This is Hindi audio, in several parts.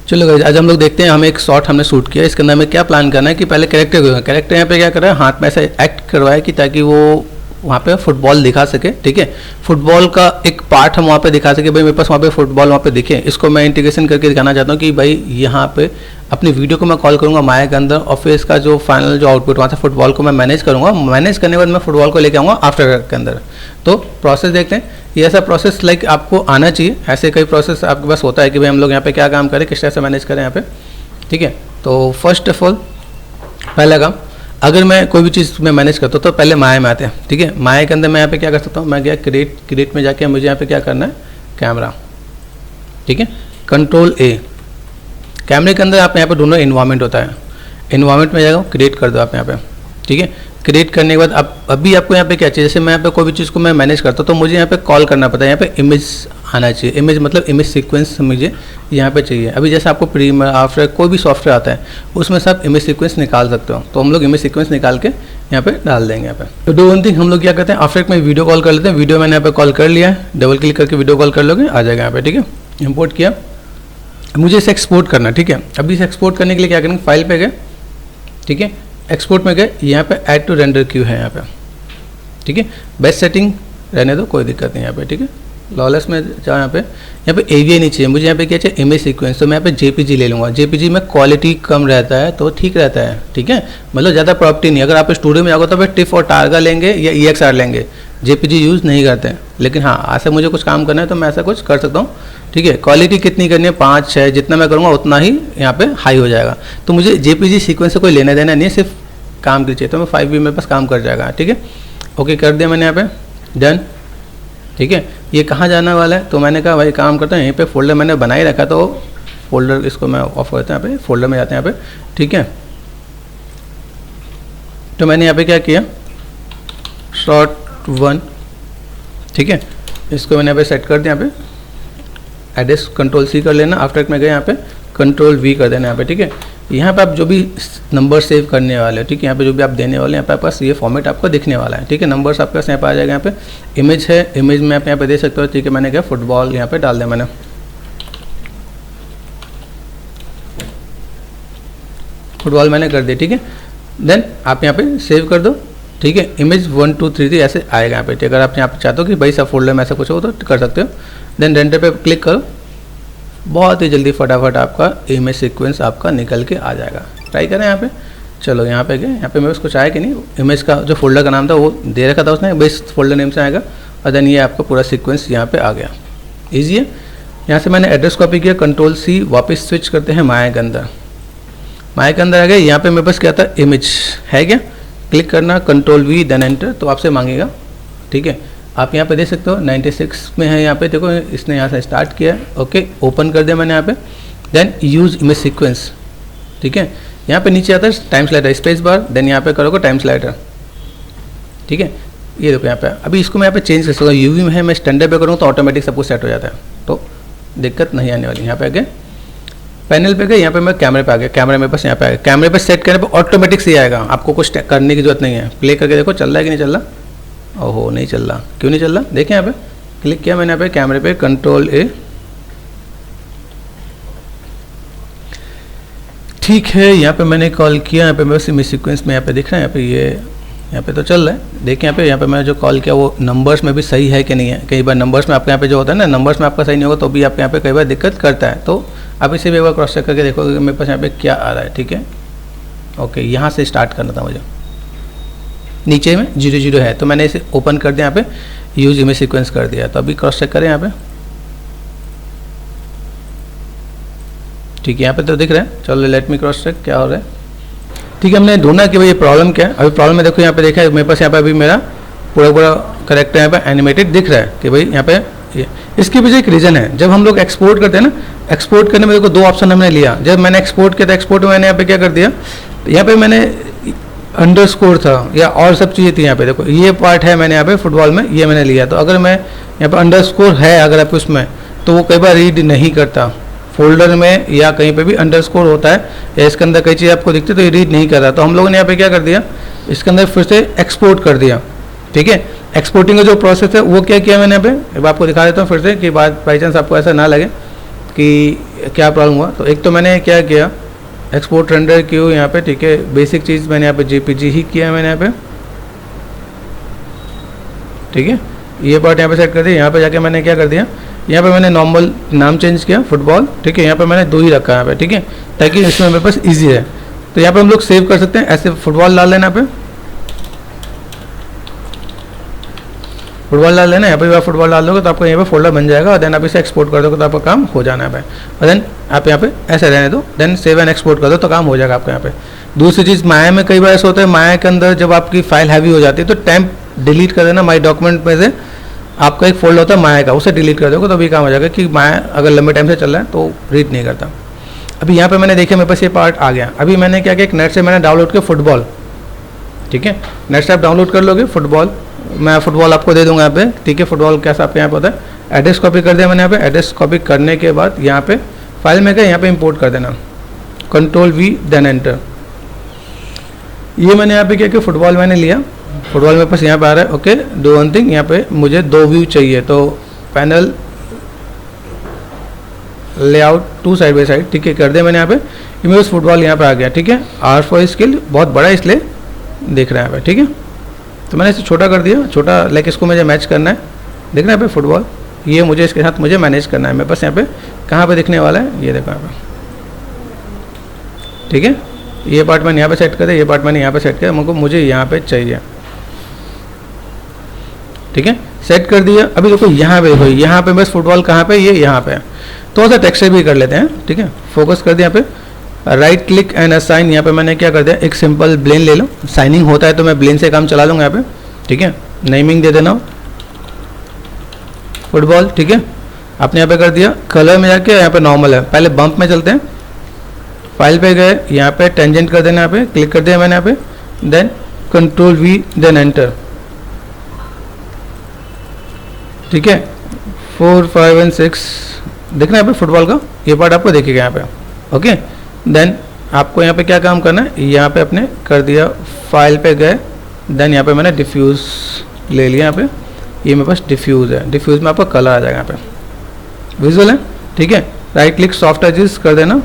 चलो गाइस, आज हम लोग देखते हैं, हमें एक शॉट हमने शूट किया, इसके अंदर हमें क्या प्लान करना है कि पहले कैरेक्टर यहाँ पे क्या कर रहा है, हाथ में ऐसे एक्ट करवाए कि ताकि वो वहाँ पे फुटबॉल दिखा सके। ठीक है, फुटबॉल का एक पार्ट हम वहाँ पे दिखा सके, भाई मेरे पास वहाँ पे फुटबॉल वहाँ पे दिखे। इसको मैं इंटीग्रेशन करके दिखाना चाहता हूँ कि भाई यहाँ पे अपनी वीडियो को मैं कॉल करूँगा माया के अंदर, और फिर इसका जो फाइनल जो आउटपुट वहाँ से फुटबॉल को मैं मैनेज करूँगा। मैनेज करने के बाद मैं फुटबॉल को लेके आऊँगा आफ्टर इफेक्ट के अंदर। तो प्रोसेस देखते हैं, ये ऐसा प्रोसेस लाइक आपको आना चाहिए। ऐसे कई प्रोसेस आपके पास होता है कि भाई हम लोग यहाँ पे क्या काम करें, किस तरह से मैनेज करें यहाँ पे। ठीक है, तो फर्स्ट ऑफ ऑल पहला काम, अगर मैं कोई भी चीज़ में मैनेज करता हूँ तो पहले माया में आते हैं। ठीक है, माया के अंदर मैं यहाँ पे क्या कर सकता हूँ, मैं गया क्रिएट में जाके मुझे यहाँ पे क्या करना है, कैमरा। ठीक है, कंट्रोल ए, कैमरे के अंदर आप यहाँ पे दोनों इन्वायरमेंट होता है, इन्वायरमेंट में जाओ, क्रिएट कर दो आप यहाँ पे। ठीक है, क्रिएट करने के बाद अब अभी आपको यहाँ पे क्या चाहिए, जैसे मैं यहाँ पे कोई भी चीज़ को मैं मैनेज करता हूँ तो मुझे यहाँ पे कॉल करना पड़ता है, यहाँ पे इमेज आना चाहिए। इमेज मतलब इमेज सीक्वेंस मुझे यहाँ पे चाहिए। अभी जैसे आपको प्रीमियर आफ्टर कोई भी सॉफ्टवेयर आता है उसमें से आप इमेज सीक्वेंस निकाल सकते हो, तो हम लोग इमेज सीक्वेंस निकाल के यहाँ पे डाल देंगे। यहाँ पे तो डू वन थिंग, हम लोग क्या करते हैं, आफ्टर में वीडियो कॉल कर लेते हैं। वीडियो मैंने यहाँ पे कॉल कर लिया है, डबल क्लिक करके वीडियो कॉल कर लोगे, आ जाएगा यहाँ पे। ठीक है, इम्पोर्ट किया, मुझे इसे एक्सपोर्ट करना। ठीक है, अभी इसे एक्सपोर्ट करने के लिए क्या करेंगे, फाइल पे गए। ठीक है, एक्सपोर्ट में गए, यहाँ पे ऐड टू रेंडर क्यू है यहाँ पे। ठीक है, बेस्ट सेटिंग रहने दो, कोई दिक्कत नहीं यहाँ पे। ठीक है, लॉलेस में जाओ, यहाँ पे एवीआई नहीं चाहिए मुझे, यहाँ पे क्या चाहिए, इमेज सीक्वेंस। तो मैं यहाँ पे जेपीजी ले लूँगा। जेपीजी में क्वालिटी कम रहता है तो ठीक रहता है। ठीक है, मतलब ज़्यादा प्रॉपर्टी नहीं। अगर आप स्टूडियो में जाओगे तो फिर टिफ और टारगा लेंगे या EXR लेंगे, जेपीजी यूज़ नहीं करते हैं। लेकिन हाँ, ऐसा मुझे कुछ काम करना है तो मैं ऐसा कुछ कर सकता हूँ। ठीक है, क्वालिटी कितनी करनी है, 5 6, जितना मैं करूँगा उतना ही यहाँ पे हाई हो जाएगा। तो मुझे जेपीजी सीक्वेंस से कोई लेना देना नहीं, सिर्फ काम की चाहिए, तो मैं 5 भी मेरे पास काम कर जाएगा। ठीक है, ओके कर दिया मैंने यहाँ पे, डन। ठीक है, ये कहाँ जाने वाला है, तो मैंने कहा भाई काम करता हूँ, यहीं पे फोल्डर मैंने बना ही रखा, तो फोल्डर इसको मैं ऑफ करता हूँ, यहाँ पे फोल्डर में जाते हैं यहाँ पे। ठीक है, तो मैंने यहाँ पे क्या किया, शॉट 1। ठीक है, इसको मैंने यहाँ पे सेट कर दिया, यहाँ पे एड्रेस कंट्रोल C कर लेना। आफ्टर में गए यहाँ पे कंट्रोल V कर देना यहाँ पे। ठीक है, यहाँ पे आप जो भी नंबर सेव करने वाले हो, ठीक है, यहाँ पे जो भी आप देने वाले हैं, यहाँ पे पास ये फॉर्मेट आपको दिखने वाला है। ठीक है, नंबर्स आपके पास यहाँ पे आ जाएगा। यहाँ पे इमेज है, इमेज में आप यहाँ पे दे सकते हो। ठीक है, मैंने क्या फुटबॉल यहाँ पे डाल दिया मैंने, फुटबॉल मैंने कर दिया। ठीक है, देन आप यहाँ पे सेव कर दो। ठीक है, इमेज 1 2 3 3 ऐसे आएगा यहाँ पे। अगर आप यहाँ पे चाहते हो कि भाई सब फोल्डर में ऐसा कुछ हो तो कर सकते हो। देन रेंडर पे क्लिक करो, बहुत ही जल्दी फटाफट आपका इमेज सीक्वेंस आपका निकल के आ जाएगा। ट्राई करें यहाँ पे। चलो यहाँ पे गए, यहाँ पे मेरे पास कुछ आया कि नहीं, इमेज का जो फोल्डर का नाम था वो दे रखा था उसने, बेस फोल्डर नेम से आएगा, और देन ये आपका पूरा सीक्वेंस यहाँ पे आ गया। ईजी है। यहाँ से मैंने एड्रेस कॉपी किया, कंट्रोल C, वापस स्विच करते हैं माया के अंदर। माया के अंदर आ गए, यहाँ पे मेरे पास क्या था, इमेज है क्या, क्लिक करना, कंट्रोल V, देन एंटर, तो आपसे मांगेगा। ठीक है, आप यहाँ पे देख सकते हो 96 में है। यहाँ पे देखो इसने यहाँ से स्टार्ट किया है। ओके, ओपन कर दिया मैंने यहाँ पे। Then use image sequence. ठीक है, यहाँ पे नीचे आता है time slider, space bar, then यहाँ पे करोगे टाइम स्लाइडर। ठीक है, ये देखो यहाँ पे। अभी इसको मैं यहाँ पे चेंज कर सकता हूँ, यूवी में है, मैं स्टैंडर्ड पे करूँगा तो ऑटोमेटिक सब कुछ सेट हो जाता है, तो दिक्कत नहीं आने वाली। यहाँ पे आगे पैनल पे गए, यहाँ पे मैं कैमरे पे आ गया, कैमरे मेरे पास यहाँ पे आ गया। कैमरे पे सेट करने पे ऑटोमेटिक से आएगा, आपको कुछ करने की जरूरत नहीं है। प्ले करके देखो चल रहा है कि नहीं चल रहा। ओहो, नहीं चल रहा, क्यों नहीं चल रहा, देखें यहाँ पे क्लिक किया मैंने, यहाँ पे कैमरे पे कंट्रोल A। ठीक है, यहाँ पे मैंने कॉल किया, यहाँ पे बस इमेज सीक्वेंस में यहाँ पे दिख रहा है, यहाँ पे ये यहाँ पे तो चल रहा है। देखिए यहाँ पे मैंने जो कॉल किया वो नंबर्स में भी सही है कि नहीं है। कई बार नंबर्स में आपके यहाँ पे जो होता है ना, नंबर्स में आपका सही नहीं होगा तो भी आपके यहाँ पे कई बार दिक्कत करता है, तो आप इसे भी एक बार क्रॉस चेक करके देखोगे मेरे पास यहाँ पे क्या आ रहा है। ठीक है, ओके, यहाँ से स्टार्ट करना था मुझे, नीचे में 0 0 है, तो मैंने इसे ओपन कर दिया, यहाँ पे यूज इमेज सीक्वेंस कर दिया। तो अभी क्रॉस चेक करें यहाँ पे। ठीक है, यहाँ पे तो दिख रहा है। चलो लेट मी क्रॉस चेक क्या हो रहा है। ठीक है, हमने ढूंढा कि भाई ये प्रॉब्लम क्या है। अभी प्रॉब्लम में देखो यहाँ पे देखा है मेरे पास, यहाँ पे अभी मेरा पूरा करेक्टर यहाँ पे एनिमेटेड दिख रहा है कि भाई यहाँ पे ये। इसके पीछे एक रीज़न है, जब हम लोग एक्सपोर्ट करते हैं ना, एक्सपोर्ट करने में देखो 2 ऑप्शन हमने लिया। जब मैंने एक्सपोर्ट किया था, एक्सपोर्ट में मैंने यहाँ पे क्या कर दिया, यहाँ पे मैंने अंडरस्कोर था या और सब चीज़ें थी। यहाँ पे देखो ये पार्ट है, मैंने यहाँ पे फुटबॉल में ये मैंने लिया। तो अगर मैं यहाँ पे अंडरस्कोर है अगर आप उसमें, तो वो कई बार रीड नहीं करता। फोल्डर में या कहीं पे भी अंडरस्कोर होता है या इसके अंदर कई चीज़ आपको दिखती है तो ये रीड नहीं कर रहा। तो हम लोगों ने यहाँ पे क्या कर दिया, इसके अंदर फिर से एक्सपोर्ट कर दिया। ठीक है, एक्सपोर्टिंग का जो प्रोसेस है वो क्या किया मैंने यहाँ पे, अब आपको दिखा देता हूँ फिर से कि बात बाई चांस आपको ऐसा ना लगे कि क्या प्रॉब्लम हुआ। तो एक तो मैंने क्या किया, एक्सपोर्ट रेंडर क्यू यहाँ पे, ठीक है, बेसिक चीज़ मैंने यहाँ पे जेपीजी ही किया मैंने यहाँ पे, ठीक है। ये पार्ट यहाँ पे सेट कर दिया। यहाँ पे जाके मैंने क्या कर दिया, यहाँ पे मैंने नॉर्मल नाम चेंज किया फुटबॉल, ठीक है। यहाँ पे मैंने 2 ही रखा है यहाँ पे, ठीक है, ताकि इसमें मेरे पास ईजी है। तो यहाँ पे हम लोग सेव कर सकते हैं, ऐसे फुटबॉल डाल लेना पे, फुटबॉल डाल लेना। यहाँ पे आप फुटबॉल डाल दोगे तो आपको यहाँ पे फोल्डर बन जाएगा, और देन आप इसे एक्सपोर्ट कर दोगे तो आपका काम हो जाना है। और देन आप यहाँ पे ऐसे रहने दो, देन सेव एंड एक्सपोर्ट कर दो तो काम हो जाएगा आपका यहाँ पे। दूसरी चीज़, माया में कई बार ऐसा होता है, माया के अंदर जब आपकी फाइल हैवी हो जाती है तो टेम्प डिलीट कर देना। माई डॉक्यूमेंट में से आपका एक फोल्डर होता है माया का, उसे डिलीट कर दोगे तो भी काम हो जाएगा, कि माया अगर लंबे टाइम से चल रहा है तो रीड नहीं करता। अभी यहाँ पे मैंने देखा मेरे पास ये पार्ट आ गया। अभी मैंने क्या किया, एक नेट से मैंने डाउनलोड किया फुटबॉल, ठीक है। नेट से आप डाउनलोड कर लोगे फुटबॉल, मैं फुटबॉल आपको दे दूंगा यहाँ पे, ठीक है। फुटबॉल कैसा आपके यहाँ पे होता है, एड्रेस कॉपी कर दिया मैंने यहाँ पे। एड्रेस कॉपी करने के बाद यहाँ पे फाइल में गए, यहाँ पे इंपोर्ट कर देना, Ctrl+V देन एंटर। ये मैंने यहाँ पे क्या किया, फुटबॉल मैंने लिया, फुटबॉल मेरे पास यहाँ पे आ रहा है। ओके, डू वन थिंग, यहाँ पे मुझे 2 व्यू चाहिए, तो panel layout 2 side by side, ठीक है, कर दिया मैंने यहाँ पे। ये मेरे फुटबॉल यहाँ पे आ गया, ठीक है। R फॉर स्केल बहुत बड़ा इसलिए देख रहा है यहाँ पे, ठीक है। तो मैंने इसे छोटा कर दिया, छोटा लाइक इसको मुझे मैच करना है, देख रहे हैं यहाँ पे फुटबॉल, ये मुझे इसके साथ मुझे मैनेज करना है। मेरे पास यहाँ पे कहाँ पे दिखने वाला है, ये देखो यहाँ पे, ठीक है। ये पार्ट मैंने यहाँ पे सेट कर दिया, ये पार्ट मैंने यहाँ पे सेट किया, मुझे यहाँ पे चाहिए, ठीक है, सेट कर दिया। अभी देखो यहाँ पे, देखो यहाँ पे बस फुटबॉल कहाँ पे, ये यहाँ पे है। तो सा टेक्सचर भी कर लेते हैं, ठीक है। फोकस कर दिया यहाँ पे, राइट क्लिक एंड असाइन। यहाँ पे मैंने क्या कर दिया, एक सिंपल ब्लेन ले लो, साइनिंग होता है तो मैं ब्लेन से काम चला लूँगा यहाँ पे, ठीक है। नेमिंग दे देना फुटबॉल, ठीक है। आपने यहाँ पे कर दिया। कलर में जाके यहाँ पे नॉर्मल है, पहले बम्प में चलते हैं, फाइल पे गए, यहाँ पे टेंजेंट कर देना, यहाँ पे क्लिक कर दिया मैंने यहाँ पे, देन Ctrl+V देन एंटर, ठीक है। 4, 5 एंड 6 देखना यहाँ पे फुटबॉल का ये पार्ट आपको देखेगा यहाँ पे। ओके, देन आपको यहाँ पे क्या काम करना है, यहाँ पे अपने कर दिया, फाइल पे गए, देन यहाँ पे मैंने डिफ्यूज़ ले लिया। यहाँ पे ये मेरे पास डिफ्यूज़ है, डिफ्यूज़ में आपका कलर आ जाएगा यहाँ पे, विजुअल है, ठीक है। राइट क्लिक सॉफ्ट एजेस कर देना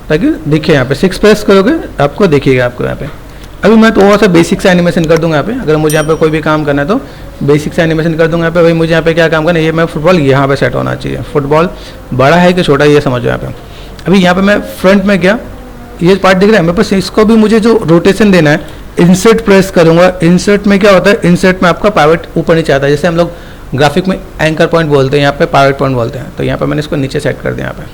ताकि दिखे। यहाँ पे 6 प्रेस करोगे आपको दिखेगा आपको यहाँ पे। अभी मैं थोड़ा सा बेसिक से एनिमेशन कर दूंगा यहाँ पे, अगर मुझे यहाँ पे कोई भी काम करना है तो बेसिक से एनिमेशन कर दूंगा यहाँ पे। भाई मुझे यहाँ पे क्या काम करना है, ये मैं फुटबॉल यहाँ पे सेट होना चाहिए, फुटबॉल बड़ा है कि छोटा ये समझो यहाँ पे। अभी यहाँ पे मैं फ्रंट में गया, ये पार्ट दिख रहा है मेरे पास, इसको भी मुझे जो रोटेशन देना है, इंसर्ट प्रेस करूँगा। इंसर्ट में क्या होता है, इंसर्ट में आपका पाइवट ऊपर नीचे आता है, जैसे हम लोग ग्राफिक में एंकर पॉइंट बोलते हैं, यहाँ पे पाइवट पॉइंट बोलते हैं। तो यहाँ पे मैंने इसको नीचे सेट कर दिया यहाँ पे,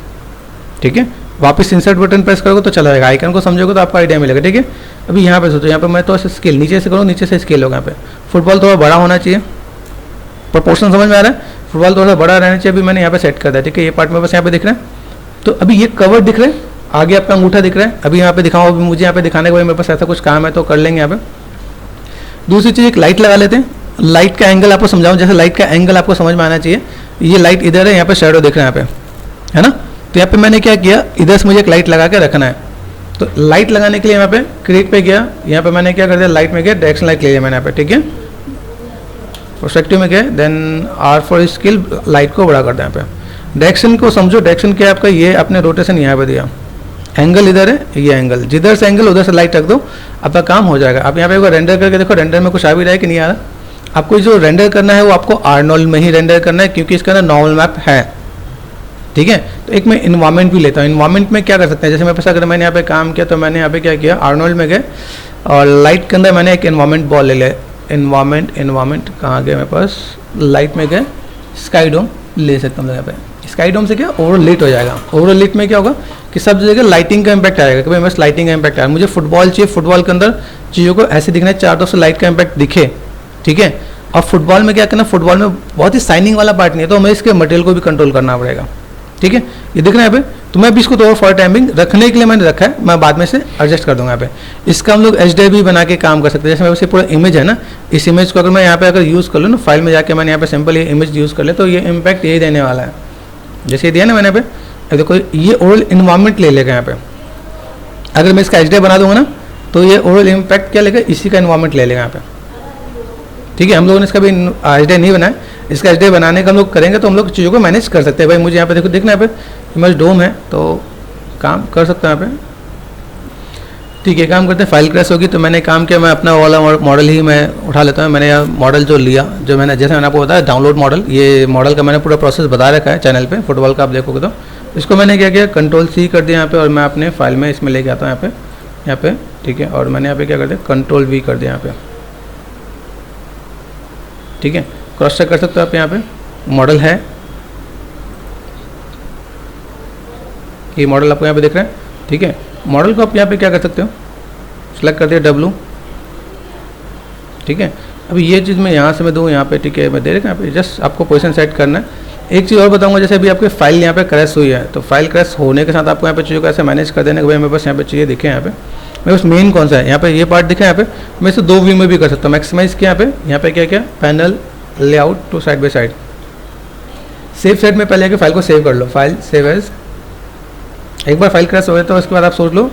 ठीक है। वापस इंसर्ट बटन प्रेस करोगे तो चला जाएगा, आइकन को समझोगे तो आपको आइडिया मिलेगा, ठीक है। अभी यहाँ पे सोचो, यहाँ पे मैं तो ऐसे स्केल नीचे से करूँ, नीचे से स्केल होगा यहाँ पे। फुटबॉल थोड़ा बड़ा होना चाहिए, प्रोपोर्शन समझ में आ रहा है, फुटबॉल थोड़ा बड़ा रहना चाहिए। अभी मैंने यहाँ पे सेट कर दिया, ठीक है। ये पार्ट में बस यहाँ पे दिख रहा है, तो अभी ये कवर दिख रहा है, आगे आपका अंगूठा दिख रहा है। अभी यहाँ पे दिखाऊँ, अभी मुझे यहाँ पे दिखाने के बाद मेरे पास ऐसा कुछ काम है तो कर लेंगे यहाँ पे। दूसरी चीज़, एक लाइट लगा लेते हैं। लाइट का एंगल आपको समझाऊँ, जैसे लाइट का एंगल आपको समझ में आना चाहिए। ये लाइट इधर है, यहाँ पे शेडो दिख रहा है यहाँ पे, है ना। तो यहाँ पे मैंने क्या किया, इधर से मुझे एक लाइट लगा के रखना है। तो लाइट लगाने के लिए यहाँ पे क्रिएट पे गया, यहाँ पे मैंने क्या कर दिया, लाइट में गया, डायरेक्शन लाइट ले लिया मैंने यहाँ पे, ठीक है। पर्सपेक्टिव में गया, then R for scale, light को बड़ा कर दिया यहाँ पे। डायरेक्शन को समझो, डायरेक्शन क्या आपका, ये अपने रोटेशन यहाँ पे दिया, एंगल इधर है, ये एंगल, जिधर से एंगल उधर से लाइट रख दो, आपका काम हो जाएगा। आप यहाँ पे रेंडर करके देखो, रेंडर में कुछ आ भी रहा है कि नहीं आ रहा। आपको जो रेंडर करना है वो आपको आर्नोल्ड में ही रेंडर करना है, क्योंकि इसके अंदर नॉर्मल मैप है, ठीक है। तो एक मैं इन्वायरमेंट भी लेता हूँ। इन्वायरमेंट में क्या कर सकते हैं, जैसे मेरे पास अगर मैंने यहाँ पे काम किया तो मैंने यहाँ पे क्या किया, आर्नोल्ड में गए और लाइट के अंदर मैंने एक इन्वायरमेंट बॉल ले लिया। इन्वायरमेंट कहाँ गए मेरे पास, लाइट में गए, स्काई डोम ले सकता हूँ यहाँ पे। स्काई डोम से क्या ओवर लिट हो जाएगा। ओवर लिट में क्या होगा कि सब जगह लाइटिंग का इम्पैक्ट आएगा, कि भाई बस लाइटिंग का इम्पैक्ट आएगा। मुझे फुटबॉल चाहिए, फुटबॉल के अंदर चीज़ों को ऐसे दिखना है, चारों से लाइट का इम्पैक्ट दिखे, ठीक है। और फुटबॉल में क्या करना, फुटबॉल में बहुत ही साइनिंग वाला पार्ट नहीं है, तो हमें इसके मटेरियल को भी कंट्रोल करना पड़ेगा, ठीक है। ये दिख रहा है यहाँ पे, तो मैं अभी इसको तो फॉर टाइमिंग रखने के लिए मैंने रखा है, मैं बाद में से एडजस्ट कर दूंगा यहाँ पे। इसका हम लोग HDR भी बना के काम कर सकते हैं। जैसे मेरे पास पूरा इमेज है ना, इस इमेज को अगर मैं यहाँ पे अगर यूज़ कर लूँ ना, फाइल में जाके मैंने यहाँ पे सिंपल ये इमेज यूज़ कर ले, तो ये इम्पैक्ट यही देने वाला है, जैसे ये दिया ना मैंने यहाँ पे। देखो ये ओवरऑल इन्वायरमेंट ले लेगा यहाँ पे। अगर मैं इसका HDR बना दूंगा ना, तो ये ओवरऑल इम्पैक्ट क्या लेगा, इसी का इन्वायरमेंट ले लेगा यहाँ पे, ठीक है। हम लोगों ने इसका भी HDR नहीं बनाया, इसका एचडी बनाने का हम लोग करेंगे तो हम लोग चीज़ों को मैनेज कर सकते हैं। भाई मुझे यहाँ पे देखो देखना, यहाँ पे इमेज डोम है तो काम कर सकते हैं यहाँ पे। ठीक है, काम करते हैं। फाइल क्रैश होगी तो मैंने काम किया, मैं अपना वाला मॉडल ही मैं उठा लेता हूँ। मैंने यहाँ मॉडल जो लिया, जो मैंने जैसे मैंने आपको बताया डाउनलोड मॉडल, ये मॉडल का मैंने पूरा प्रोसेस बता रखा है चैनल पे फुटबॉल का, आप देखोगे तो इसको मैंने क्या किया, Ctrl+C कर दिया यहाँ पे और मैं अपने फाइल में इसमें लेके आता हूँ यहाँ पे। ठीक है, और मैंने यहाँ पे क्या कर दिया, Ctrl+V कर दिया यहाँ पे। ठीक है, क्रॉस चेक कर सकते हो आप, यहाँ पे मॉडल है, ये मॉडल आपको यहाँ पे दिख रहा है। ठीक है, मॉडल को आप यहाँ पे क्या कर सकते हो, सेलेक्ट कर दिया W। ठीक है, अभी ये चीज़ मैं यहाँ से मैं दूँ यहाँ पे। ठीक है, मैं दे रहा यहाँ पे, जस्ट आपको पोजीशन सेट करना है। एक चीज़ और बताऊंगा, जैसे अभी आपकी फाइल यहाँ पे क्रैश हुई है तो फाइल क्रैश होने के साथ आपको यहाँ पे चीज़ों को ऐसे मैनेज कर देना कि भाई मेरे पास यहाँ पे चीज़ें दिखे, यहाँ पे मेरे पास मेन कौन सा है, यहाँ पे ये पार्ट दिखा है, यहाँ पे मैं इसे 2 व्यू में भी कर सकता हूँ। मैक्सिमाइज किया यहाँ पे क्या क्या, panel layout to side by side, save side में पहले आके फाइल को सेव कर लो, फाइल सेव एज। एक बार फाइल क्रैश हो गया तो उसके बाद आप सोच लो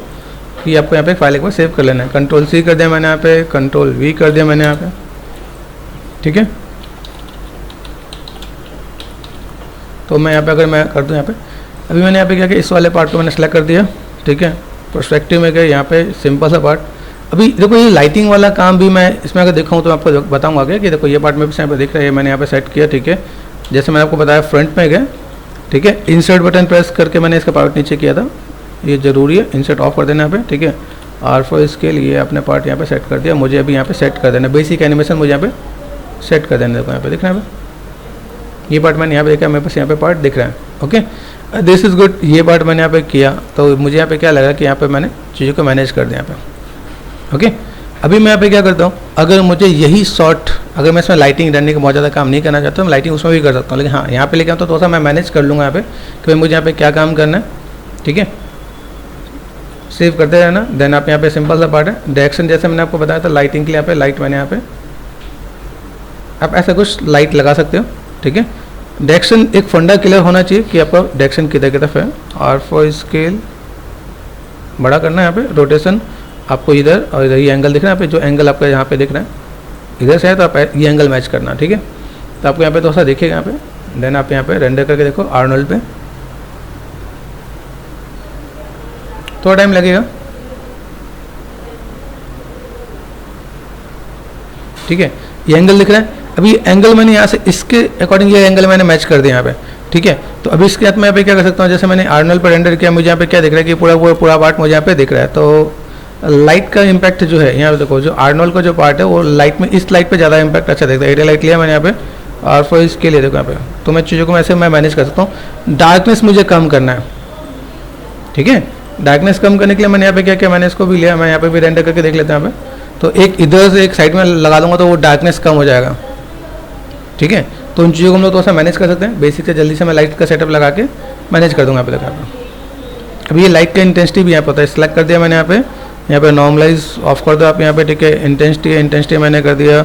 कि आपको यहाँ पे फाइल एक बार सेव कर लेना है। Ctrl+C कर दिया मैंने यहाँ पे, Ctrl+V कर दिया मैंने यहाँ पे। ठीक है, तो मैं यहाँ पे अगर मैं कर दूँ यहाँ पे, अभी मैंने यहाँ पे क्या किया, इस वाले पार्ट को मैंने सेलेक्ट कर दिया। ठीक है, पर्सपेक्टिव में गए यहाँ पे, सिंपल सा पार्ट। अभी देखो ये लाइटिंग वाला काम भी मैं इसमें अगर दिखाऊँ तो मैं आपको बताऊँगा आगे कि देखो ये पार्ट में भी यहाँ पे दिख रहा है, मैंने यहाँ पे सेट किया। ठीक है, जैसे मैंने आपको बताया फ्रंट में गए। ठीक है, इंसर्ट बटन प्रेस करके मैंने इसका पार्ट नीचे किया था, ये जरूरी है, इंसर्ट ऑफ कर देना यहाँ पे। ठीक है, R4 स्केल ये अपने पार्ट यहाँ पे सेट कर दिया, मुझे अभी यहाँ पे सेट कर देना, बेसिक एनिमेशन मुझे यहाँ पे सेट कर देना। देखो यहाँ पे दिख रहा है, ये पार्ट मैंने यहाँ पे देखा, मेरे पास यहाँ पे पार्ट दिख रहा है। Okay, this is good. ये पार्ट मैंने यहाँ पे किया तो मुझे यहाँ पे क्या लगा कि यहाँ पे मैंने चीज़ों को मैनेज कर दिया यहाँ पे। ओके, अभी मैं यहाँ पे क्या करता हूँ, अगर मुझे यही शॉट, अगर मैं इसमें लाइटिंग डालने का बहुत ज़्यादा काम नहीं करना चाहता हूँ, लाइटिंग उसमें भी कर सकता हूँ, लेकिन हाँ यहाँ पे लेके आता हूँ तो थोड़ा सा मैं मैनेज कर लूँगा यहाँ पे कि भाई मुझे यहाँ पे क्या काम करना है। ठीक है, सेव करते रहना। देन आप यहाँ पे सिंपल सा पार्ट है डायरेक्शन, जैसे मैंने आपको बताया था लाइटिंग के लिए, यहाँ पे लाइट मैंने यहाँ पे आप ऐसा कुछ लाइट लगा सकते हो। ठीक है, डायरेक्शन एक फंडा क्लियर होना चाहिए कि आपका डायरेक्शन किधर की तरफ है। R4 स्केल बड़ा करना है, यहाँ पे रोटेशन आपको इधर और इधर ये एंगल दिख रहा है, यहाँ पे जो एंगल आपका यहाँ पे दिख रहा है इधर से है तो आप ये एंगल मैच करना। ठीक है, तो आपको यहाँ पे थोड़ा सा दिखेगा यहाँ पे। देन आप यहाँ पे रेंडर करके देखो आर्नोल्ड पे, थोड़ा टाइम लगेगा। ठीक है, ये एंगल दिख रहा है, अभी एंगल मैंने यहाँ से इसके अकॉर्डिंग ये एंगल मैंने मैच कर दिया यहाँ पे। ठीक है, तो अभी इसके बाद मैं यहाँ पे क्या कर सकता हूँ, जैसे मैंने आर्नोल्ड पर रेंडर किया, मुझे यहाँ पे क्या दिख रहा है कि पूरा पार्ट मुझे यहाँ पे दिख रहा है। तो लाइट का इम्पैक्ट जो है यहाँ पे देखो, जो आर्नोल्ड का जो पार्ट है वो लाइट में, इस लाइट पे ज़्यादा इम्पैक्ट अच्छा दिखता है। एरिया लाइट लिया मैंने यहाँ पे R4 इसके लिए, देखो यहाँ पे, तो मैं चीज़ों को ऐसे मैं मैनेज कर सकता हूँ। डार्कनेस मुझे कम करना है। ठीक है, डार्कनेस कम करने के लिए मैंने यहाँ पे क्या किया, मैंने इसको भी लिया, मैं यहाँ पे भी रेंडर करके देख लेता हूँ यहाँ पे। तो एक इधर से एक साइड में लगा दूंगा तो वो डार्कनेस कम हो जाएगा। ठीक है, तो उन चीज़ों को हम लोग थोड़ा सा मैनेज कर सकते हैं। बेसिक से जल्दी से मैं लाइट का सेटअप लगा के मैनेज कर दूंगा यहाँ पे। देखा अभी ये लाइट का इंटेंसिटी भी यहाँ पे होता है, सेलेक्ट कर दिया मैंने यहाँ पे नॉर्मलाइज ऑफ कर दो आप यहाँ पे। ठीक है, इंटेंसिटी मैंने कर दिया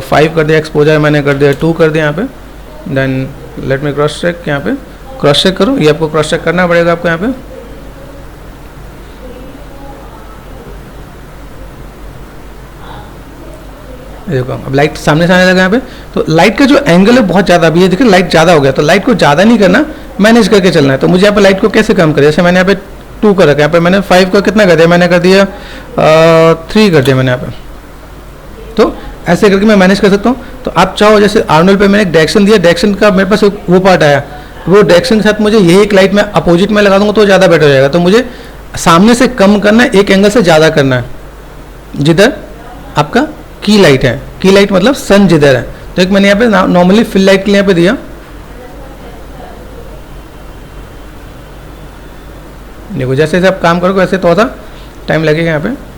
5 कर दिया, एक्सपोजर मैंने कर दिया 2 कर दिया यहाँ पे। Then let me cross check, यहाँ पे क्रॉस चेक करो, ये आपको क्रॉस चेक करना पड़ेगा आपको यहाँ पे। देखो अब लाइट सामने से आने लगा यहाँ पे, तो लाइट का जो एंगल है बहुत ज़्यादा, अभी ये देखिए लाइट ज़्यादा हो गया, तो लाइट को ज़्यादा नहीं करना, मैनेज करके चलना है। तो मुझे यहाँ पे लाइट को कैसे कम करें, जैसे मैंने यहाँ पे 2 कर रखा है, यहाँ पे मैंने 5 का कितना कर दिया, मैंने कर दिया 3 कर दिया मैंने यहाँ पे। तो ऐसे करके मैं मैनेज कर सकता हूँ। तो आप चाहो जैसे आर्नोल्ड पे मैंने एक डायरेक्शन दिया, डायरेक्शन का मेरे पास वो पार्ट आया, वो डायरेक्शन के साथ मुझे यही एक लाइट में अपोजिट में लगा दूंगा तो ज़्यादा बेटर हो जाएगा। तो मुझे सामने से कम करना है, एक एंगल से ज़्यादा करना है, जिधर आपका की लाइट है, की लाइट मतलब सन जिधर है। तो एक मैंने यहाँ पे नॉर्मली फिल लाइट के लिए यहाँ पे दिया, देखो जैसे जैसे आप काम करोगे वैसे थोड़ा सा टाइम लगेगा यहाँ पे।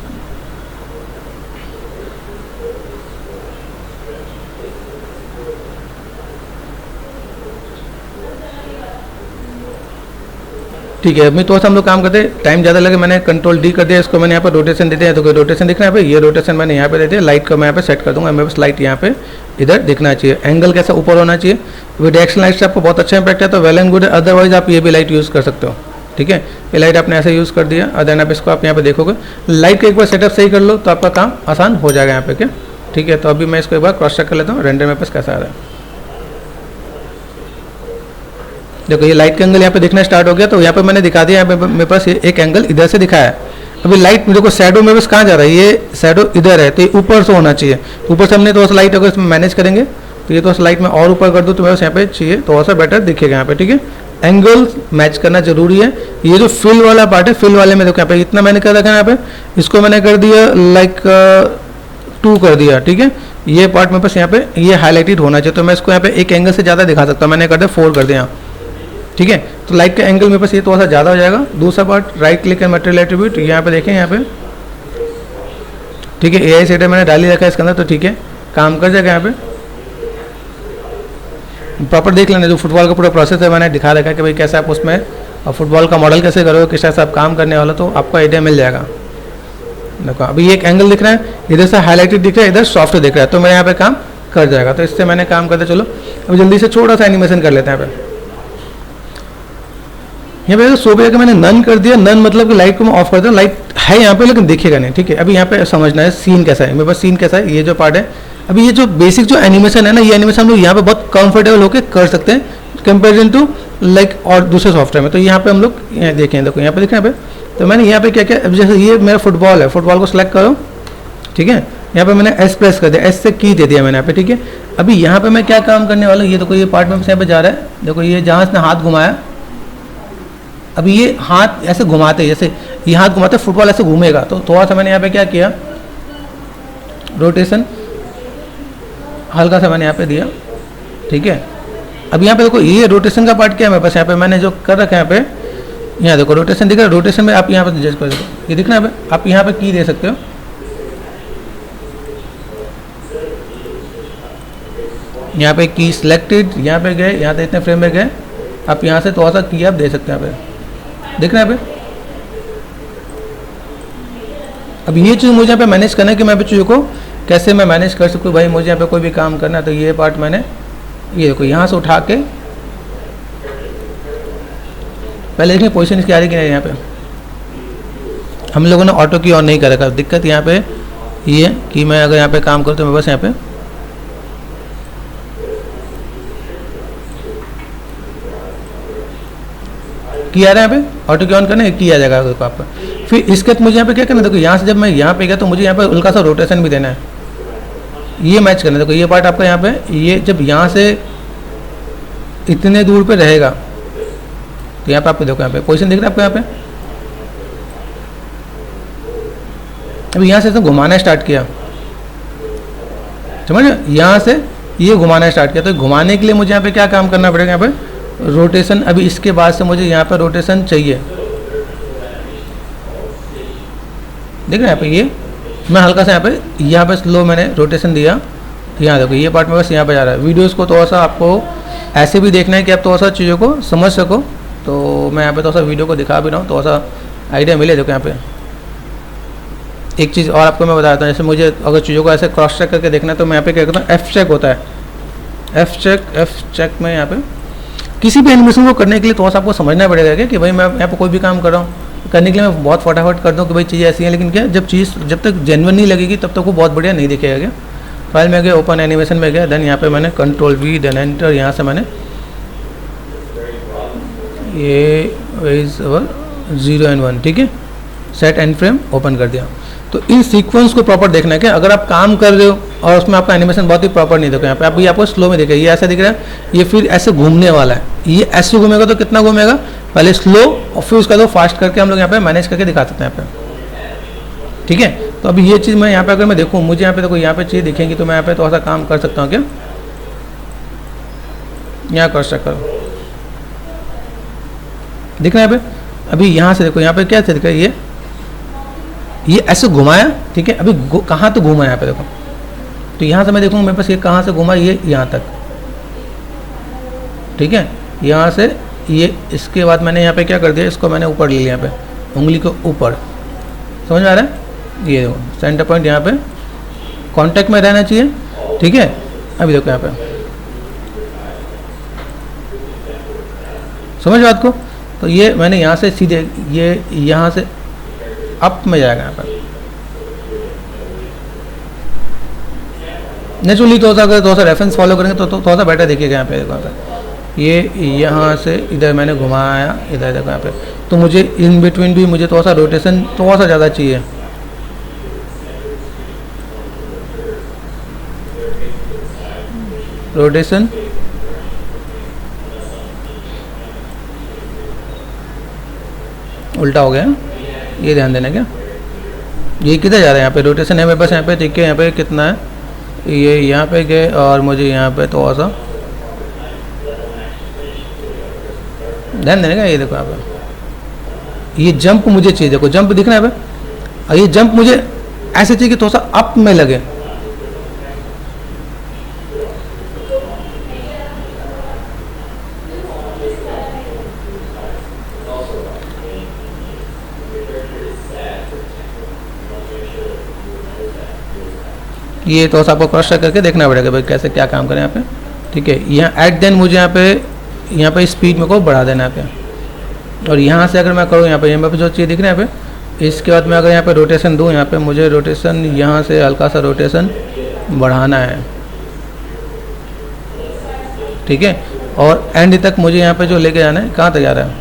ठीक है, अभी थोड़ा सा हम लोग काम करते हैं, टाइम ज़्यादा लगे, मैंने Ctrl+D कर दिया, इसको मैंने यहाँ पर रोटेशन दे दिया, तो कोई रोटेशन दिखना है, ये रोटेशन मैंने यहाँ पे दे दिया। लाइट का मैं यहाँ पे सेट कर दूंगा, मेरे पास लाइट यहाँ पे इधर दिखना चाहिए, एंगल कैसा ऊपर होना चाहिए। अभी डायरेक्शन लाइट से आपको बहुत अच्छा इंपैक्ट है तो वेल एंड गुड है, अदरवाइज आप ये भी लाइट यूज़ कर सकते हो। ठीक है, ये लाइट आपने ऐसे यूज़ कर दिया और देन आप इसको आप यहाँ पे देखोगे, लाइट का एक बार सेटअप सही कर लो तो आपका काम आसान हो जाएगा यहाँ पे। क्या ठीक है, तो अभी मैं इसको एक बार क्रॉस चेक कर लेता हूँ, रेंडर मेरे पास कैसा आ रहा है। देखो ये लाइट का एंगल यहाँ पे दिखना स्टार्ट हो गया, तो यहाँ पे मैंने दिखा दिया, यहाँ पे मेरे पास एक एंगल इधर से दिखाया है। अभी लाइट देखो शैडो मेरे पास कहाँ जा रहा है, ये शैडो इधर है, तो ये ऊपर से होना चाहिए। तो ऊपर से हमने थोड़ा सा लाइट अगर इसमें मैनेज करेंगे तो ये थोड़ा सा लाइट में और ऊपर कर दूँ तो मेरे पास यहाँ पे चाहिए थोड़ा सा बेटर दिखेगा यहाँ पे, ठीक है। एंगल मैच करना जरूरी है। ये जो फिल वाला पार्ट है, फिल वाले में देखो यहाँ पे इतना मैंने कर रखा है, यहाँ पे इसको मैंने कर दिया लाइक 2 कर दिया, ठीक है। ये पार्ट मेरे पास यहाँ पे ये हाईलाइटेड होना चाहिए, तो मैं इसको यहाँ पे एक एंगल से ज़्यादा दिखा सकता हूँ, मैंने कर दिया 4 कर दिया, ठीक है। तो लाइट का एंगल मेरे पास ये थोड़ा सा ज़्यादा हो जाएगा। दूसरा part right click and material attribute, यहाँ पे देखें यहाँ पे, ठीक है। AI शेडर मैंने डाल ही रखा है इसके अंदर, तो ठीक है काम कर जाएगा। यहाँ पे प्रॉपर देख लेना, जो फुटबॉल का पूरा प्रोसेस है मैंने दिखा रखा है कि भाई कैसे आप उसमें और फुटबॉल का मॉडल कैसे करोगे, किस तरह से आप काम करने वाला, तो आपको आइडिया मिल जाएगा। देखो अभी एक एंगल दिख रहा है, इधर से हाईलाइटेड दिख रहा है, इधर सॉफ्ट दिख रहा है, तो मेरे यहाँ पे काम कर जाएगा। तो इससे मैंने काम करते, चलो अभी जल्दी से छोटा सा एनिमेशन कर लेते हैं। यहाँ पे सो पे मैंने नन कर दिया, नन मतलब कि लाइट को मैं ऑफ कर दूँ, लाइट है यहाँ पे लेकिन दिखेगा नहीं, ठीक है। अभी यहाँ पे समझना है सीन कैसा है, मेरे पास सीन कैसा है, ये जो पार्ट है। अभी ये जो बेसिक जो एनिमेशन है ना, ये एनिमेशन हम लोग यहाँ पे बहुत कंफर्टेबल होकर कर सकते हैं कंपेरिजन टू लाइक और दूसरे सॉफ्टवेयर में। तो यहाँ पे हम लोग यहाँ देखें, देखो यहाँ पे देखें, यहाँ पे तो मैंने यहाँ पे क्या क्या, अब जैसे ये मेरा फुटबॉल है, फुटबॉल को सिलेक्ट करो, ठीक है। यहाँ पे मैंने एस प्रेस कर दिया, एस से की दे दिया मैंने यहाँ पे, ठीक है। अभी यहाँ पे मैं क्या काम करने वाला हूँ, ये देखो ये पार्ट में यहाँ पे जा रहा है, देखो ये जहाँ इसने हाथ घुमाया, अभी ये हाथ ऐसे घुमाते, जैसे ये हाथ घुमाते फुटबॉल ऐसे घूमेगा, तो थोड़ा सा मैंने यहाँ पे क्या किया, रोटेशन हल्का सा मैंने यहाँ पे दिया, ठीक है। अब यहाँ पे देखो ये रोटेशन का पार्ट क्या है मेरे पास, यहाँ पे मैंने जो कर रखा है, यहाँ पे यहाँ देखो रोटेशन दिख रहा है, रोटेशन में आप यहाँ पे जज कर सकते हो, ये दिख रहा है, आप यहाँ पे की दे सकते हो, यहाँ पे की सिलेक्टेड, यहाँ पे गए, यहाँ से इतने फ्रेम में गए, आप यहाँ से थोड़ा सा की आप दे सकते हैं, यहाँ पे दिख रहा है। अब ये चीज़ मुझे यहाँ पे मैनेज करना है कि मैं भी चीज़ों को कैसे मैं मैनेज कर सकूँ। भाई मुझे यहाँ पे कोई भी काम करना है, तो ये पार्ट मैंने ये देखो यहाँ से उठा के पहले देखिए पोजीशन इसकी आ रही कि नहीं। यहाँ पे हम लोगों ने ऑटो की ऑन नहीं कर रखा। दिक्कत यहाँ पे ये है कि मैं अगर यहाँ पे काम करूँ तो मैं बस यहाँ पे की आ रहा है, यहाँ पे ऑटो की ऑन करना है, की आ जाएगा देखो आपका। फिर इसके मुझे यहाँ पे क्या करना है, देखो यहाँ से जब मैं यहाँ पे गया तो मुझे यहाँ पे हल्का सा रोटेशन भी देना है, ये मैच करना है। देखो ये पार्ट आपका यहाँ पे, ये जब यहाँ से इतने दूर पे रहेगा तो यहाँ पे आपको देखो यहाँ पे पोजीशन दिख रहा है आपको यहाँ पे। अभी यहाँ से तो घुमाना स्टार्ट किया, समझ, यहाँ से ये घुमाना स्टार्ट किया, तो घुमाने के लिए मुझे यहाँ पे क्या काम करना पड़ेगा, यहाँ पे रोटेशन। अभी इसके बाद से मुझे यहाँ पर रोटेशन चाहिए, देख रहे हैं यहाँ पे, ये मैं हल्का सा यहाँ पे स्लो मैंने रोटेशन दिया। यहाँ देखो ये पार्ट में बस यहाँ पे जा रहा है। वीडियोस को थोड़ा सा आपको ऐसे भी देखना है कि आप थोड़ा सा चीज़ों को समझ सको, तो मैं यहाँ पे थोड़ा सा वीडियो को दिखा भी रहा हूँ, थोड़ा सा आइडिया मिले। देखो यहाँ पे एक चीज़ और आपको मैं बताता हूँ, जैसे मुझे अगर चीज़ों को ऐसे क्रॉस चेक करके देखना है तो मैं यहाँ पे क्या करता हूँ, एफ चेक होता है, एफ चेक में यहाँ पे किसी भी एनिमेशन को करने के लिए थोड़ा सा आपको समझना पड़ेगा कि भाई मैं यहाँ पे कोई भी काम कर रहा हूँ, करने के लिए मैं बहुत फटाफट कर दूँ कि भाई चीज़ें ऐसी हैं, लेकिन क्या जब तक जेन्युइन नहीं लगेगी तब तक वो बहुत बढ़िया नहीं दिखेगा। क्या फाइल में गया, ओपन एनिमेशन में गया, देन यहाँ पे मैंने कंट्रोल वी देन एंटर, यहाँ से मैंने ये इज 0 and 1, ठीक है, सेट एंड फ्रेम ओपन कर दिया। तो इन सीक्वेंस को प्रॉपर देखना है कि अगर आप काम कर रहे हो और उसमें आपका एनिमेशन बहुत ही प्रॉपर नहीं देखो, यहाँ पे ये आपको स्लो में दिखेगा, ये ऐसा दिख रहा है, ये फिर ऐसे घूमने वाला है, ये ऐसे घूमेगा तो कितना घूमेगा, पहले स्लो और फिर उसका तो फास्ट करके हम लोग यहाँ पे मैनेज करके दिखा सकते हैं यहाँ पे, ठीक है। तो अभी ये चीज़ मैं यहाँ पे अगर मैं देखूँ, मुझे यहाँ पे देखो यहाँ पे चीज़ दिखेंगी तो मैं यहाँ पे थोड़ा सा काम कर सकता हूँ। क्या यहाँ क्रॉस चेक करो, दिख रहा है यहाँ पे। अभी यहाँ से देखो, यहाँ पे क्या दिख रहा है, ये ऐसे घुमाया, ठीक है। अभी कहाँ तो घूमा यहाँ पे देखो, तो यहाँ से मैं देखूँगा मेरे पास ये कहाँ से घुमा, ये यहाँ तक, ठीक है। यहाँ से ये, इसके बाद मैंने यहाँ पे क्या कर दिया, इसको मैंने ऊपर ले लिया, यहाँ पे उंगली को ऊपर, समझ में आ रहा है। ये देखो सेंटर पॉइंट यहाँ पे कांटेक्ट में रहना चाहिए, ठीक है। अभी देखो यहाँ पे समझ बात को, तो ये मैंने यहाँ से सीधे ये यहाँ से अप में जाएगा यहाँ पर नेचुरली। तो अगर थोड़ा सा रेफरेंस फॉलो करेंगे तो थोड़ा सा बेटर देखिएगा यहाँ पे। देखो यहाँ पे ये यहाँ से इधर मैंने घुमाया, इधर देखो यहाँ पे, तो मुझे इन बिटवीन भी मुझे थोड़ा सा रोटेशन थोड़ा सा ज़्यादा चाहिए। रोटेशन उल्टा हो गया, ये ध्यान देना। क्या ये किधर जा रहा है? यहाँ पे रोटेशन है मेरे पास, यहाँ पे ठीक है। यहाँ पे कितना है? ये यहाँ पे गए और मुझे यहाँ पे थोड़ा सा ध्यान देने का। ये देखो यहाँ पे ये जंप मुझे चाहिए, देखो जंप दिख रहा है यहाँ पे, और ये जंप मुझे ऐसे चाहिए कि थोड़ा सा अप में लगे। ये तो आपको क्रॉस चेक करके देखना पड़ेगा भाई कैसे क्या काम करें यहाँ पे, ठीक है। यहाँ एट देन मुझे यहाँ पे स्पीड में को बढ़ा देना यहाँ पे, और यहाँ से अगर मैं करूँ यहाँ पे जो चीज़ दिख रहा है यहाँ पे, इसके बाद मैं अगर यहाँ पे रोटेशन दूँ, यहाँ पे मुझे रोटेशन यहाँ से हल्का सा रोटेशन बढ़ाना है, ठीक है। और एंड तक मुझे यहाँ पे जो लेके जाना है, कहाँ तक जा रहा है,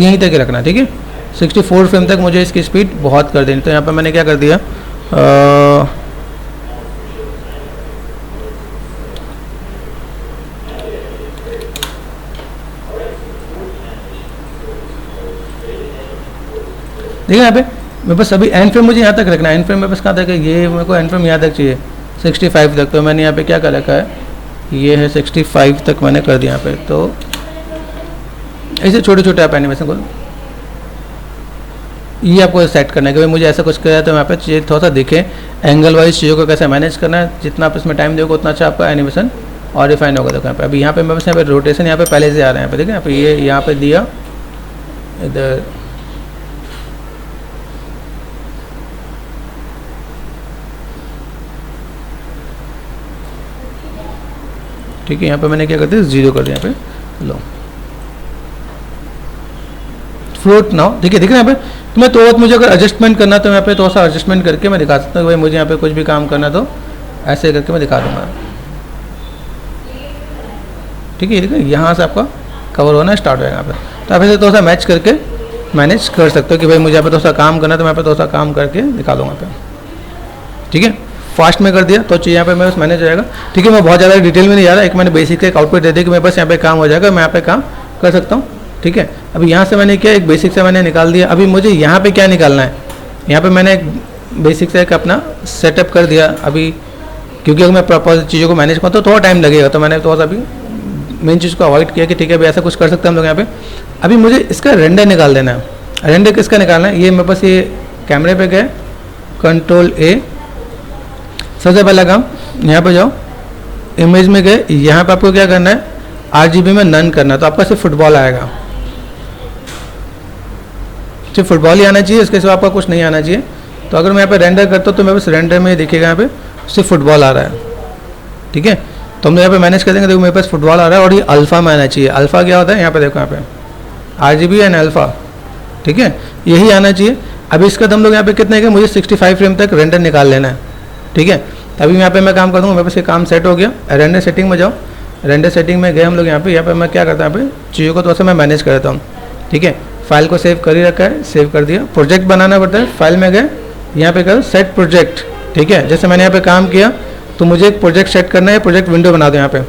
यहीं तक ही रखना, ठीक है। 64 फ्रेम तक मुझे इसकी स्पीड बहुत कर देनी। तो यहाँ पे मैंने क्या कर दिया, देखिए यहाँ पे मेरे पास अभी एंड फ्रेम मुझे यहाँ तक रखना है। एंड फ्रेम मेरे पास कहाँ तक है, ये मेरे को एंड फ्रेम यहाँ तक चाहिए 65 तक। तो मैंने यहाँ पे क्या कर रखा है, ये है 65 तक मैंने कर दिया यहाँ पे। तो ऐसे छोटे छोटे आप एनिमेशन को ये आपको सेट करना है कि भाई मुझे ऐसा कुछ किया, तो यहाँ पे चीज़ थोड़ा सा दिखे, एंगल वाइज चीज़ों को कैसे मैनेज करना है। जितना आप इसमें टाइम दोगे उतना अच्छा आपका एनिमेशन और रिफाइन होगा। देखो यहाँ पे अभी यहाँ पे मेरे पास यहाँ पे रोटेशन यहाँ पे पहले से आ रहा है, यहाँ पे देखिए यहाँ पे ये यहाँ पे दिया इधर, ठीक है। यहाँ पे मैंने क्या कर दिया, 0 कर दिया यहाँ पे, लो फ्लोट नाउ, ठीक है। दिख रहा है यहाँ पे। तो मैं तो मुझे अगर एडजस्टमेंट करना तो यहाँ पे थोड़ा सा एडजस्टमेंट करके मैं दिखा सकता हूँ कि भाई मुझे यहाँ पे कुछ भी काम करना तो ऐसे करके मैं दिखा दूंगा, ठीक है। देखिए यहाँ से आपका कवर होना स्टार्ट होगा यहाँ पे। तो आप ऐसे थोड़ा सा मैच करके मैनेज कर सकते हो कि भाई मुझे यहाँ पे थोड़ा सा काम करना तो मैं यहाँ पे थोड़ा सा काम करके दिखा दूँगा यहाँ पे, ठीक है। फास्ट में कर दिया तो चीज़ यहाँ पे मेरे पास मैनेज हो जाएगा, ठीक है। मैं बहुत ज़्यादा डिटेल में नहीं जा रहा, एक मैंने बेसिक से एक आउटपुट दे दिया कि मेरे पास यहाँ पे काम हो जाएगा, मैं यहाँ पे काम कर सकता हूँ, ठीक है। अभी यहाँ से मैंने क्या एक बेसिक से मैंने निकाल दिया। अभी मुझे यहाँ पे क्या निकालना है, यहाँ पे मैंने एक बेसिक से एक अपना सेटअप कर दिया। अभी क्योंकि अगर मैं प्रॉपर चीज़ों को मैनेज करता तो थोड़ा टाइम लगेगा, तो मैंने थोड़ा सा अभी मेन चीज़ को अवॉइड किया कि ठीक है अभी ऐसा कुछ कर सकते हैं हम लोग यहाँ पे। अभी मुझे इसका रेंडर निकाल देना है। रेंडर किसका निकालना है, ये मेरे पास ये कैमरे पे गए, कंट्रोल A, सबसे पहला काम यहाँ पे जाओ, इमेज में गए, यहाँ पे आपको क्या करना है, RGB में नन करना है। तो आपका सिर्फ फुटबॉल आएगा, सिर्फ फुटबॉल ही आना चाहिए, इसके सिवा आपका कुछ नहीं आना चाहिए। तो अगर मैं यहाँ पे रेंडर करता हूँ तो मेरे पास रेंडर में दिखेगा यहाँ पे सिर्फ फुटबॉल आ रहा है, ठीक है। तो हम लोग यहाँ पे मैनेज कर देंगे। देखो मेरे पास फुटबॉल आ रहा है और ये अल्फ़ा में आना चाहिए। अल्फ़ा क्या होता है, यहाँ पे देखो यहाँ पे RGB एंड अल्फ़ा, ठीक है, यही आना चाहिए। अभी इसका हम लोग यहाँ पे कितने के, मुझे 65 फ्रेम तक रेंडर निकाल लेना है, ठीक है। अभी यहाँ पे मैं काम कर दूँगा, मेरे पास ये काम सेट हो गया। रेंडर सेटिंग में जाओ, रेंडर सेटिंग में गए हम लोग यहाँ पे मैं क्या करता हूँ, यहाँ पे चीज़ों को थोड़ा सा मैं मैनेज करता हूँ, ठीक है। फाइल को सेव कर ही रखा है, सेव कर दिया। प्रोजेक्ट बनाना पड़ता है, फाइल में गए, यहाँ पे करो सेट प्रोजेक्ट, ठीक है। जैसे मैंने यहाँ पे काम किया तो मुझे एक प्रोजेक्ट सेट करना है, प्रोजेक्ट विंडो बना दो। यहाँ पे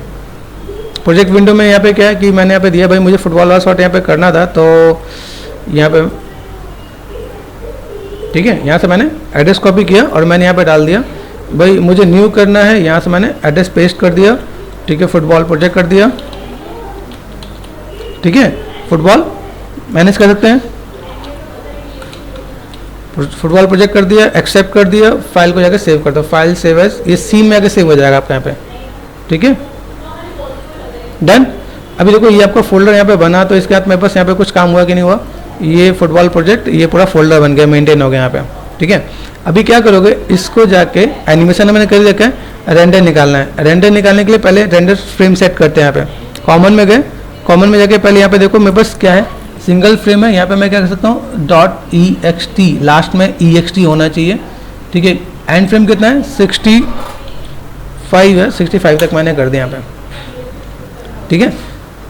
प्रोजेक्ट विंडो में यहाँ पे क्या है कि मैंने यहाँ पे दिया भाई मुझे फुटबॉल वाला शॉट यहाँ पे करना था, तो यहाँ पे ठीक है, यहाँ से मैंने एड्रेस कॉपी किया और मैंने यहाँ पे डाल दिया भाई मुझे न्यू करना है। यहाँ से मैंने एड्रेस पेस्ट कर दिया, ठीक है, फुटबॉल प्रोजेक्ट कर दिया, ठीक है। फुटबॉल मैनेज कर सकते हैं, फुटबॉल प्रोजेक्ट कर दिया, एक्सेप्ट कर दिया, फाइल को जाकर सेव कर दो। फाइल सेव एज, ये सी में आके सेव हो जाएगा आपका यहाँ पे, ठीक है, डन। अभी देखो ये आपका फोल्डर यहाँ पे बना, तो इसके बाद मेरे पास यहाँ पे कुछ काम हुआ कि नहीं हुआ, ये फुटबॉल प्रोजेक्ट ये पूरा फोल्डर बन गया, मेंटेन हो गया यहाँ पे, ठीक है। अभी क्या करोगे, इसको जाके एनिमेशन मैंने कर रखा है, रेंडर निकालना है। रेंडर निकालने के लिए पहले रेंडर फ्रेम सेट करते हैं। यहाँ पे कॉमन में गए, कॉमन में जाके पहले यहाँ पे देखो मेरे पास क्या है, सिंगल फ्रेम है। यहाँ पे मैं क्या कर सकता हूँ, .ext, लास्ट में ext होना चाहिए, ठीक है। एंड फ्रेम कितना है, 65 है, 65 तक मैंने कर दिया यहाँ पे, ठीक है।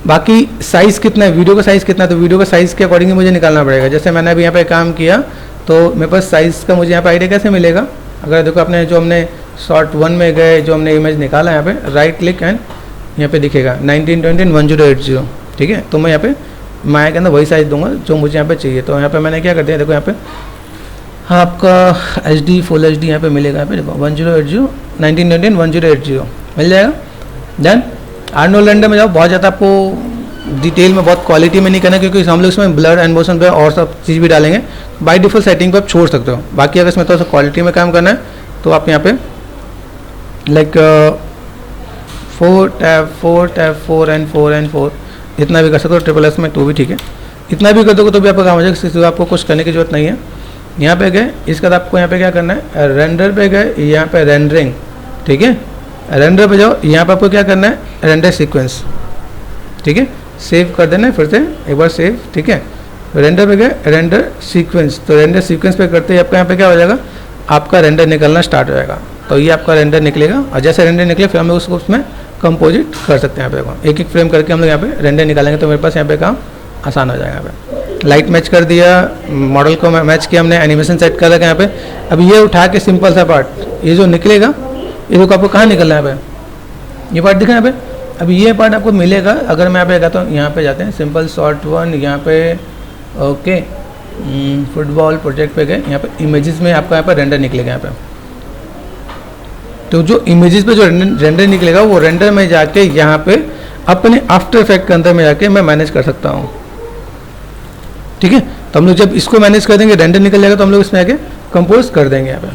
बाकी साइज़ कितना है, वीडियो का साइज़ कितना है, तो वीडियो का साइज़ के अकॉर्डिंग मुझे निकालना पड़ेगा। जैसे मैंने अभी यहाँ पे काम किया तो मेरे पास साइज़ का मुझे यहाँ पे आइडिया कैसे मिलेगा, अगर देखो आपने जो हमने शॉर्ट 1 में गए, जो हमने इमेज निकाला यहाँ पे राइट क्लिक एंड यहाँ पे दिखेगा 1920x1080, ठीक है। तो मैं यहाँ पे माया के अंदर वही साइज़ दूंगा जो मुझे यहाँ पे चाहिए। तो यहाँ पे मैंने क्या कर दिया, देखो यहाँ पे हाँ आपका HD फुल HD यहाँ पे मिलेगा, यहाँ पे देखो 1080 1920x1080 मिल जाएगा। देन आर्नोल्ड रेंडर में जाओ, बहुत ज़्यादा आपको डिटेल में बहुत क्वालिटी में नहीं करना, क्योंकि हम लोग इसमें ब्लर एंड मोशन पे और सब चीज़ भी डालेंगे। बाय डिफ़ॉल्ट सेटिंग पे आप छोड़ सकते हो। बाकी अगर इसमें थोड़ा सा क्वालिटी में काम करना है तो आप यहाँ पे लाइक 4 एंड 4 इतना भी कर सकते हो, ट्रिपल एस में तो भी ठीक है। इतना भी कर दोगे तो भी आपका काम हो जाएगा, आपको कुछ करने की जरूरत नहीं है। यहाँ पे गए, इसके बाद आपको यहाँ पे क्या करना है, रेंडर पे गए, यहाँ पे रेंडरिंग, ठीक है। रेंडर पे जाओ, यहाँ पे आपको क्या करना है, रेंडर सीक्वेंस, ठीक है। सेव कर देना है फिर से एक बार सेव, ठीक है। रेंडर पे गए, रेंडर सीक्वेंस, तो रेंडर सीक्वेंस पे करते ही आपका यहाँ पे क्या हो जाएगा, आपका रेंडर निकलना स्टार्ट हो जाएगा। तो ये आपका रेंडर निकलेगा, और जैसे रेंडर निकले फिर हम लोग उसको उसमें कंपोजिट कर सकते हैं। यहाँ पे एक एक फ्रेम करके हम लोग यहाँ पे रेंडर निकालेंगे तो मेरे पास यहाँ पे काम आसान हो जाएगा। यहाँ पे लाइट मैच कर दिया, मॉडल को मैच किया हमने, एनिमेशन सेट कर रखा है यहाँ पे। अब ये उठा के सिंपल सा पार्ट, ये जो निकलेगा, ये देखो आपको कहाँ निकलना है यहाँ पे, ये पार्ट दिखा यहाँ पे। अब ये पार्ट आपको मिलेगा, अगर मैं यहाँ पे कहता हूँ, यहाँ पे जाते हैं सिंपल शॉर्ट 1, यहाँ पे ओके फुटबॉल प्रोजेक्ट पे गए, यहाँ पे इमेजेस में आपका यहाँ पे रेंडर निकलेगा यहाँ पे। तो जो इमेजेस पे जो रेंडर निकलेगा वो रेंडर में जाके यहाँ पे अपने आफ्टर इफेक्ट के अंदर में जाके मैं मैनेज कर सकता हूँ, ठीक है। तो हम लोग जब इसको मैनेज कर देंगे, रेंडर निकल जाएगा, तो हम लोग इसमें आके कंपोज कर देंगे यहाँ पे।